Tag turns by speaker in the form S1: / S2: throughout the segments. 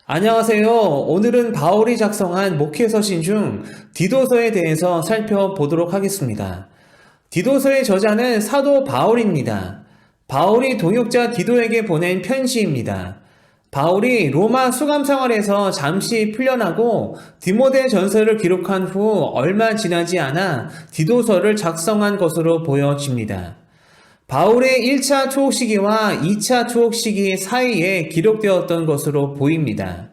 S1: 안녕하세요. 오늘은 바울이 작성한 목회서신 중 디도서에 대해서 살펴보도록 하겠습니다. 디도서의 저자는 사도 바울입니다. 바울이 동역자 디도에게 보낸 편지입니다. 바울이 로마 수감 생활에서 잠시 풀려나고 디모데 전서를 기록한 후 얼마 지나지 않아 디도서를 작성한 것으로 보여집니다. 바울의 1차 초옥 시기와 2차 초옥 시기 사이에 기록되었던 것으로 보입니다.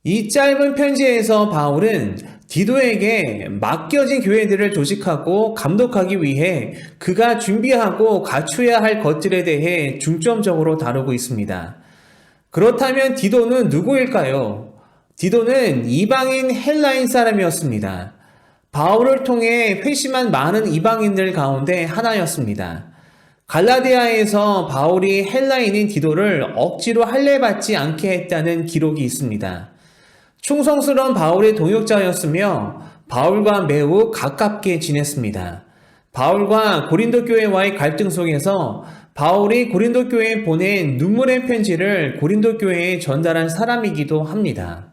S1: 이 짧은 편지에서 바울은 디도에게 맡겨진 교회들을 조직하고 감독하기 위해 그가 준비하고 갖춰야 할 것들에 대해 중점적으로 다루고 있습니다. 그렇다면 디도는 누구일까요? 디도는 이방인 헬라인 사람이었습니다. 바울을 통해 회심한 많은 이방인들 가운데 하나였습니다. 갈라디아에서 바울이 헬라인인 디도를 억지로 할례받지 않게 했다는 기록이 있습니다. 충성스러운 바울의 동역자였으며 바울과 매우 가깝게 지냈습니다. 바울과 고린도 교회와의 갈등 속에서 바울이 고린도 교회에 보낸 눈물의 편지를 고린도 교회에 전달한 사람이기도 합니다.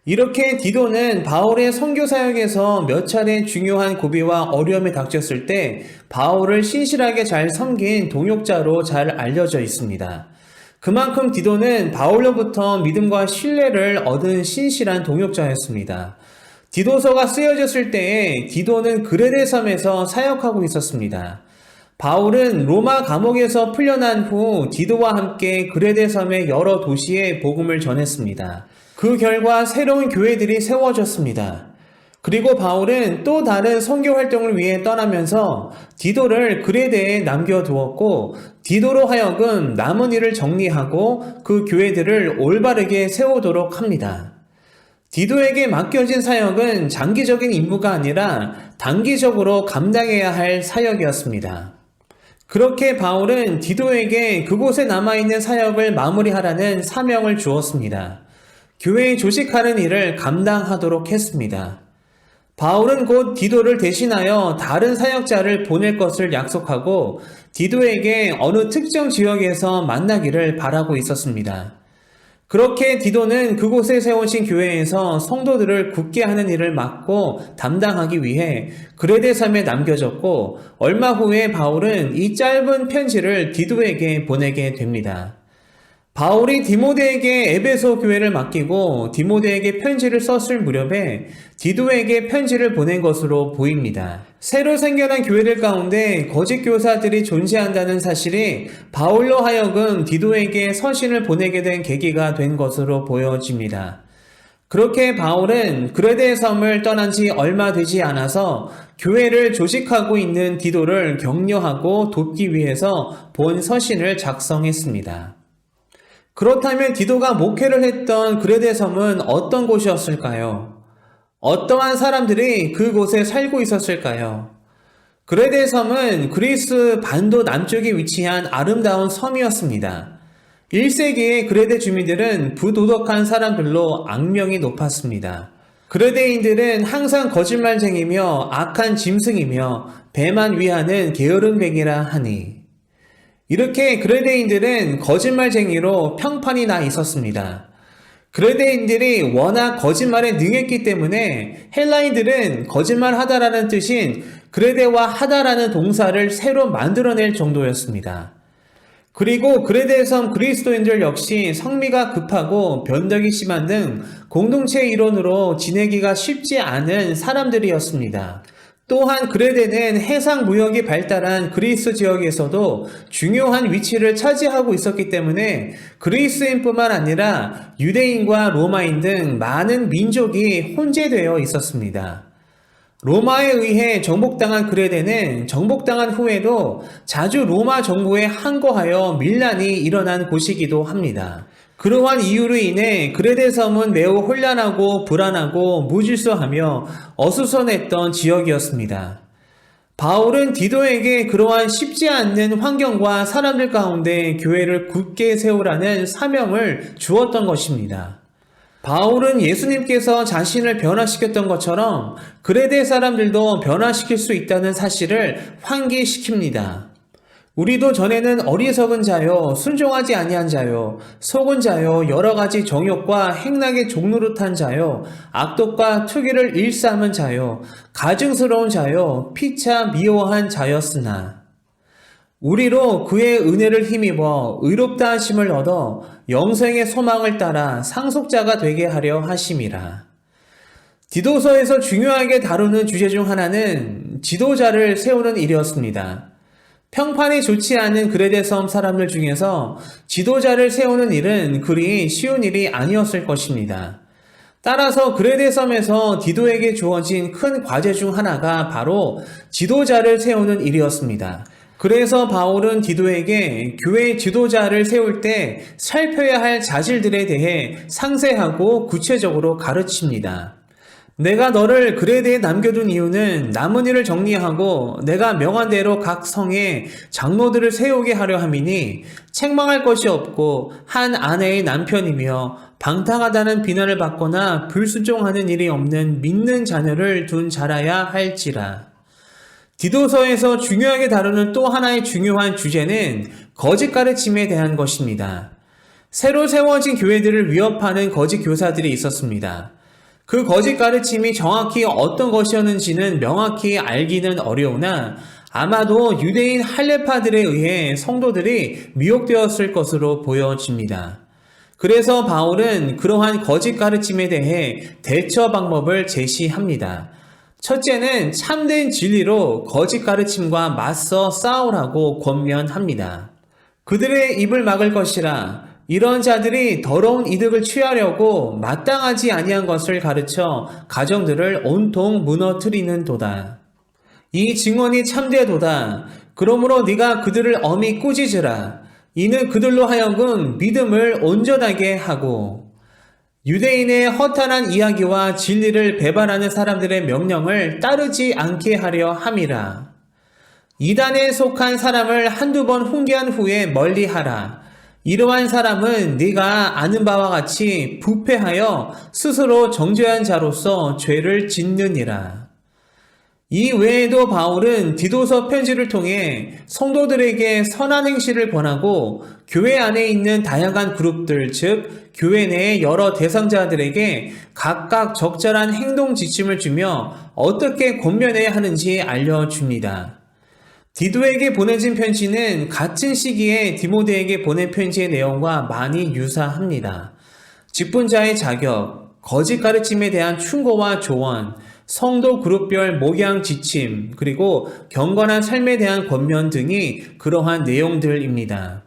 S1: 이렇게 디도는 바울의 선교 사역에서 몇 차례 중요한 고비와 어려움에 닥쳤을 때 바울을 신실하게 잘 섬긴 동역자로 잘 알려져 있습니다. 그만큼 디도는 바울로부터 믿음과 신뢰를 얻은 신실한 동역자였습니다. 디도서가 쓰여졌을 때에 디도는 그레데 섬에서 사역하고 있었습니다. 바울은 로마 감옥에서 풀려난 후 디도와 함께 그레데 섬의 여러 도시에 복음을 전했습니다. 그 결과 새로운 교회들이 세워졌습니다. 그리고 바울은 또 다른 선교 활동을 위해 떠나면서 디도를 그레데에 남겨두었고 디도로 하여금 남은 일을 정리하고 그 교회들을 올바르게 세우도록 합니다. 디도에게 맡겨진 사역은 장기적인 임무가 아니라 단기적으로 감당해야 할 사역이었습니다. 그렇게 바울은 디도에게 그곳에 남아있는 사역을 마무리하라는 사명을 주었습니다. 교회에 조직하는 일을 감당하도록 했습니다. 바울은 곧 디도를 대신하여 다른 사역자를 보낼 것을 약속하고 디도에게 어느 특정 지역에서 만나기를 바라고 있었습니다. 그렇게 디도는 그곳에 세우신 교회에서 성도들을 굳게 하는 일을 맡고 담당하기 위해 그레데 섬에 남겨졌고 얼마 후에 바울은 이 짧은 편지를 디도에게 보내게 됩니다. 바울이 디모데에게 에베소 교회를 맡기고 디모데에게 편지를 썼을 무렵에 디도에게 편지를 보낸 것으로 보입니다. 새로 생겨난 교회들 가운데 거짓 교사들이 존재한다는 사실이 바울로 하여금 디도에게 서신을 보내게 된 계기가 된 것으로 보여집니다. 그렇게 바울은 그레데 섬을 떠난 지 얼마 되지 않아서 교회를 조직하고 있는 디도를 격려하고 돕기 위해서 본 서신을 작성했습니다. 그렇다면 디도가 목회를 했던 그레데 섬은 어떤 곳이었을까요? 어떠한 사람들이 그곳에 살고 있었을까요? 그레데 섬은 그리스 반도 남쪽에 위치한 아름다운 섬이었습니다. 1세기의 그레데 주민들은 부도덕한 사람들로 악명이 높았습니다. 그레데인들은 항상 거짓말쟁이며 악한 짐승이며 배만 위하는 게으름뱅이라 하니 이렇게 그레데인들은 거짓말쟁이로 평판이 나 있었습니다. 그레데인들이 워낙 거짓말에 능했기 때문에 헬라인들은 거짓말하다라는 뜻인 그레데와 하다라는 동사를 새로 만들어낼 정도였습니다. 그리고 그레데 섬 그리스도인들 역시 성미가 급하고 변덕이 심한 등 공동체 이론으로 지내기가 쉽지 않은 사람들이었습니다. 또한 그레데는 해상 무역이 발달한 그리스 지역에서도 중요한 위치를 차지하고 있었기 때문에 그리스인뿐만 아니라 유대인과 로마인 등 많은 민족이 혼재되어 있었습니다. 로마에 의해 정복당한 그레데는 정복당한 후에도 자주 로마 정부에 항거하여 밀란이 일어난 곳이기도 합니다. 그러한 이유로 인해 그레데 섬은 매우 혼란하고 불안하고 무질서하며 어수선했던 지역이었습니다. 바울은 디도에게 그러한 쉽지 않는 환경과 사람들 가운데 교회를 굳게 세우라는 사명을 주었던 것입니다. 바울은 예수님께서 자신을 변화시켰던 것처럼 그레데 사람들도 변화시킬 수 있다는 사실을 환기시킵니다. 우리도 전에는 어리석은 자요, 순종하지 아니한 자요, 속은 자요, 여러 가지 정욕과 행락의 종노릇한 자요, 악독과 투기를 일삼은 자요, 가증스러운 자요, 피차 미워한 자였으나 우리로 그의 은혜를 힘입어 의롭다 하심을 얻어 영생의 소망을 따라 상속자가 되게 하려 하심이라. 디도서에서 중요하게 다루는 주제 중 하나는 지도자를 세우는 일이었습니다. 평판이 좋지 않은 그레데 섬 사람들 중에서 지도자를 세우는 일은 그리 쉬운 일이 아니었을 것입니다. 따라서 그레데 섬에서 디도에게 주어진 큰 과제 중 하나가 바로 지도자를 세우는 일이었습니다. 그래서 바울은 디도에게 교회 지도자를 세울 때 살펴야 할 자질들에 대해 상세하고 구체적으로 가르칩니다. 내가 너를 그레데에 남겨둔 이유는 남은 일을 정리하고 내가 명한 대로 각 성에 장로들을 세우게 하려 함이니 책망할 것이 없고 한 아내의 남편이며 방탕하다는 비난을 받거나 불순종하는 일이 없는 믿는 자녀를 둔 자라야 할지라. 디도서에서 중요하게 다루는 또 하나의 중요한 주제는 거짓 가르침에 대한 것입니다. 새로 세워진 교회들을 위협하는 거짓 교사들이 있었습니다. 그 거짓 가르침이 정확히 어떤 것이었는지는 명확히 알기는 어려우나 아마도 유대인 할례파들에 의해 성도들이 미혹되었을 것으로 보여집니다. 그래서 바울은 그러한 거짓 가르침에 대해 대처 방법을 제시합니다. 첫째는 참된 진리로 거짓 가르침과 맞서 싸우라고 권면합니다. 그들의 입을 막을 것이라. 이런 자들이 더러운 이득을 취하려고 마땅하지 아니한 것을 가르쳐 가정들을 온통 무너뜨리는 도다. 이 증언이 참되도다. 그러므로 네가 그들을 엄히 꾸짖으라. 이는 그들로 하여금 믿음을 온전하게 하고 유대인의 허탄한 이야기와 진리를 배반하는 사람들의 명령을 따르지 않게 하려 함이라. 이단에 속한 사람을 한두 번 훈계한 후에 멀리하라. 이러한 사람은 네가 아는 바와 같이 부패하여 스스로 정죄한 자로서 죄를 짓느니라. 이 외에도 바울은 디도서 편지를 통해 성도들에게 선한 행실을 권하고 교회 안에 있는 다양한 그룹들, 즉 교회 내의 여러 대상자들에게 각각 적절한 행동 지침을 주며 어떻게 권면해야 하는지 알려줍니다. 디도에게 보내진 편지는 같은 시기에 디모데에게 보낸 편지의 내용과 많이 유사합니다. 직분자의 자격, 거짓 가르침에 대한 충고와 조언, 성도 그룹별 목양 지침, 그리고 경건한 삶에 대한 권면 등이 그러한 내용들입니다.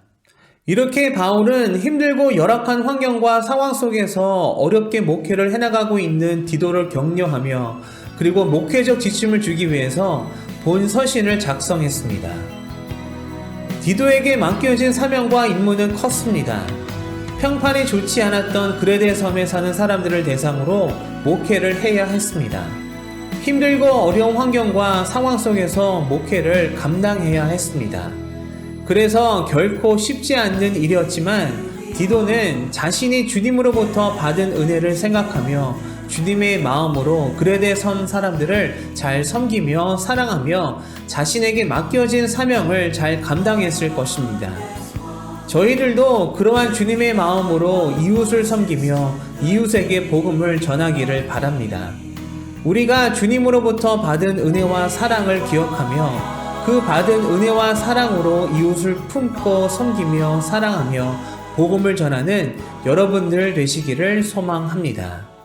S1: 이렇게 바울은 힘들고 열악한 환경과 상황 속에서 어렵게 목회를 해나가고 있는 디도를 격려하며 그리고 목회적 지침을 주기 위해서 본 서신을 작성했습니다. 디도에게 맡겨진 사명과 임무는 컸습니다. 평판이 좋지 않았던 그레데 섬에 사는 사람들을 대상으로 목회를 해야 했습니다. 힘들고 어려운 환경과 상황 속에서 목회를 감당해야 했습니다. 그래서 결코 쉽지 않는 일이었지만 디도는 자신이 주님으로부터 받은 은혜를 생각하며 주님의 마음으로 그레데 섬 사람들을 잘 섬기며 사랑하며 자신에게 맡겨진 사명을 잘 감당했을 것입니다. 저희들도 그러한 주님의 마음으로 이웃을 섬기며 이웃에게 복음을 전하기를 바랍니다. 우리가 주님으로부터 받은 은혜와 사랑을 기억하며 그 받은 은혜와 사랑으로 이웃을 품고 섬기며 사랑하며 복음을 전하는 여러분들 되시기를 소망합니다.